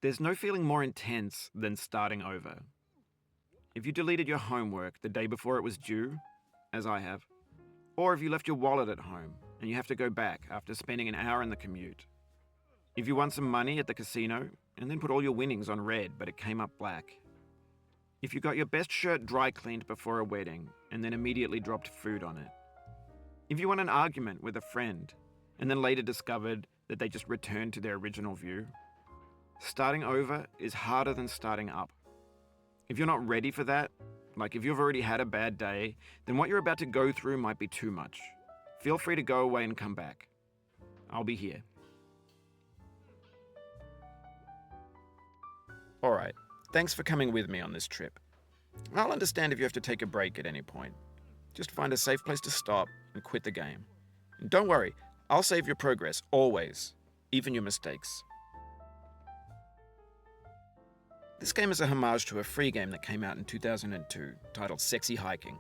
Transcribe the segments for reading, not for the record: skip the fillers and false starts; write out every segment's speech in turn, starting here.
There's no feeling more intense than starting over. If you deleted your homework the day before it was due, as I have, or if you left your wallet at home and you have to go back after spending an hour in the commute. If you won some money at the casino and then put all your winnings on red but it came up black. If you got your best shirt dry cleaned before a wedding and then immediately dropped food on it. If you won an argument with a friend and then later discovered that they just returned to their original view. Starting over is harder than starting up. If you're not ready for that, like if you've already had a bad day, then what you're about to go through might be too much. Feel free to go away and come back. I'll be here. Alright, thanks for coming with me on this trip. I'll understand if you have to take a break at any point. Just find a safe place to stop and quit the game. And don't worry, I'll save your progress, always, even your mistakes. This game is a homage to a free game that came out in 2002, titled Sexy Hiking.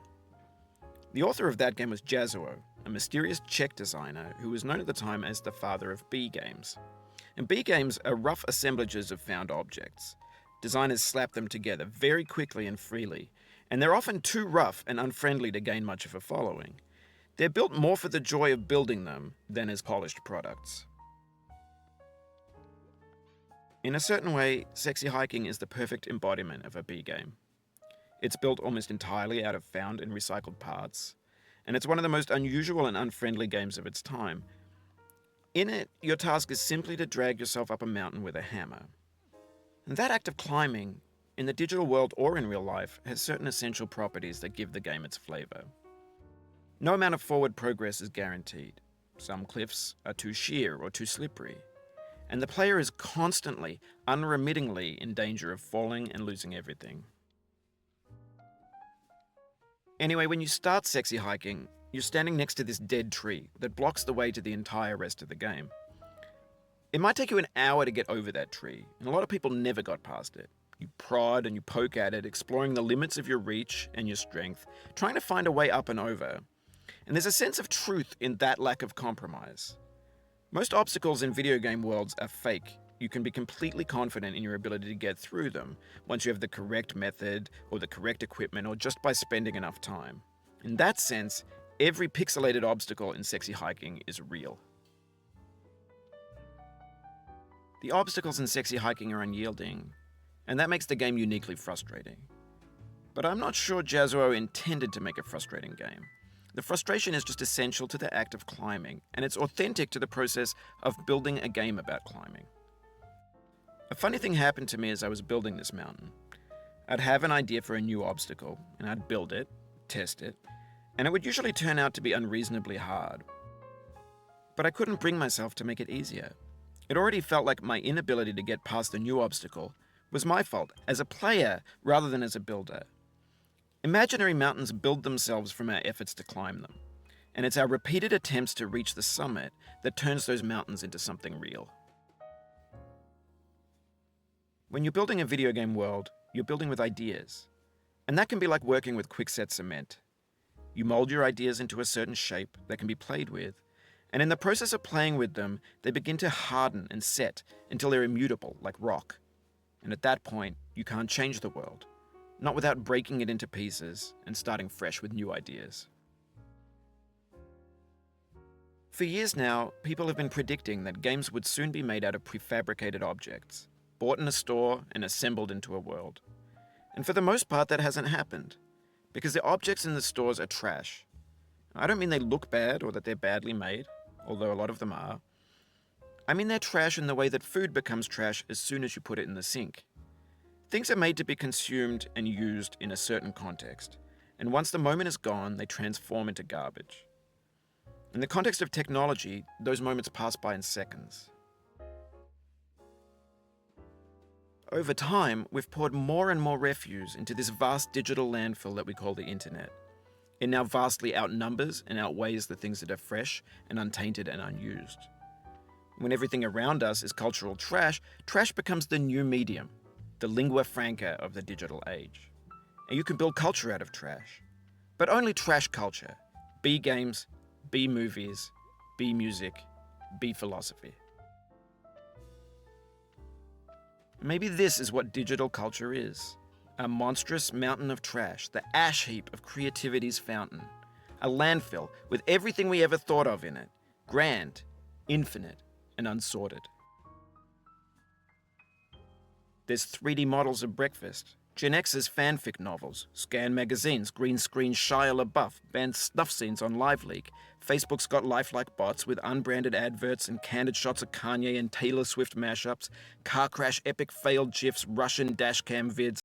The author of that game was Jazuo, a mysterious Czech designer who was known at the time as the father of B games. And B games are rough assemblages of found objects. Designers slap them together very quickly and freely, and they're often too rough and unfriendly to gain much of a following. They're built more for the joy of building them than as polished products. In a certain way, Sexy Hiking is the perfect embodiment of a B game. It's built almost entirely out of found and recycled parts, and it's one of the most unusual and unfriendly games of its time. In it, your task is simply to drag yourself up a mountain with a hammer. And that act of climbing, in the digital world or in real life, has certain essential properties that give the game its flavor. No amount of forward progress is guaranteed. Some cliffs are too sheer or too slippery. And the player is constantly, unremittingly in danger of falling and losing everything. Anyway, when you start Sexy Hiking, you're standing next to this dead tree that blocks the way to the entire rest of the game. It might take you an hour to get over that tree, and a lot of people never got past it. You prod and you poke at it, exploring the limits of your reach and your strength, trying to find a way up and over. And there's a sense of truth in that lack of compromise. Most obstacles in video game worlds are fake. You can be completely confident in your ability to get through them once you have the correct method or the correct equipment or just by spending enough time. In that sense, every pixelated obstacle in Sexy Hiking is real. The obstacles in Sexy Hiking are unyielding, and that makes the game uniquely frustrating. But I'm not sure Jazuo intended to make a frustrating game. The frustration is just essential to the act of climbing, and it's authentic to the process of building a game about climbing. A funny thing happened to me as I was building this mountain. I'd have an idea for a new obstacle, and I'd build it, test it, and it would usually turn out to be unreasonably hard. But I couldn't bring myself to make it easier. It already felt like my inability to get past the new obstacle was my fault as a player rather than as a builder. Imaginary mountains build themselves from our efforts to climb them, and it's our repeated attempts to reach the summit that turns those mountains into something real. When you're building a video game world, you're building with ideas, and that can be like working with quickset cement. You mold your ideas into a certain shape that can be played with, and in the process of playing with them, they begin to harden and set until they're immutable, like rock. And at that point, you can't change the world. Not without breaking it into pieces and starting fresh with new ideas. For years now, people have been predicting that games would soon be made out of prefabricated objects, bought in a store and assembled into a world. And for the most part, that hasn't happened, because the objects in the stores are trash. I don't mean they look bad or that they're badly made, although a lot of them are. I mean they're trash in the way that food becomes trash as soon as you put it in the sink. Things are made to be consumed and used in a certain context, and once the moment is gone, they transform into garbage. In the context of technology, those moments pass by in seconds. Over time, we've poured more and more refuse into this vast digital landfill that we call the internet. It now vastly outnumbers and outweighs the things that are fresh and untainted and unused. When everything around us is cultural trash, trash becomes the new medium, the lingua franca of the digital age. And you can build culture out of trash. But only trash culture. B games, B movies, B music, B philosophy. Maybe this is what digital culture is. A monstrous mountain of trash, the ash heap of creativity's fountain. A landfill with everything we ever thought of in it. Grand, infinite, and unsorted. There's 3D models of breakfast, Gen X's fanfic novels, Scan magazines, green screen Shia LaBeouf, banned snuff scenes on LiveLeak. Facebook's got lifelike bots with unbranded adverts and candid shots of Kanye and Taylor Swift mashups, car crash epic failed GIFs, Russian dashcam vids,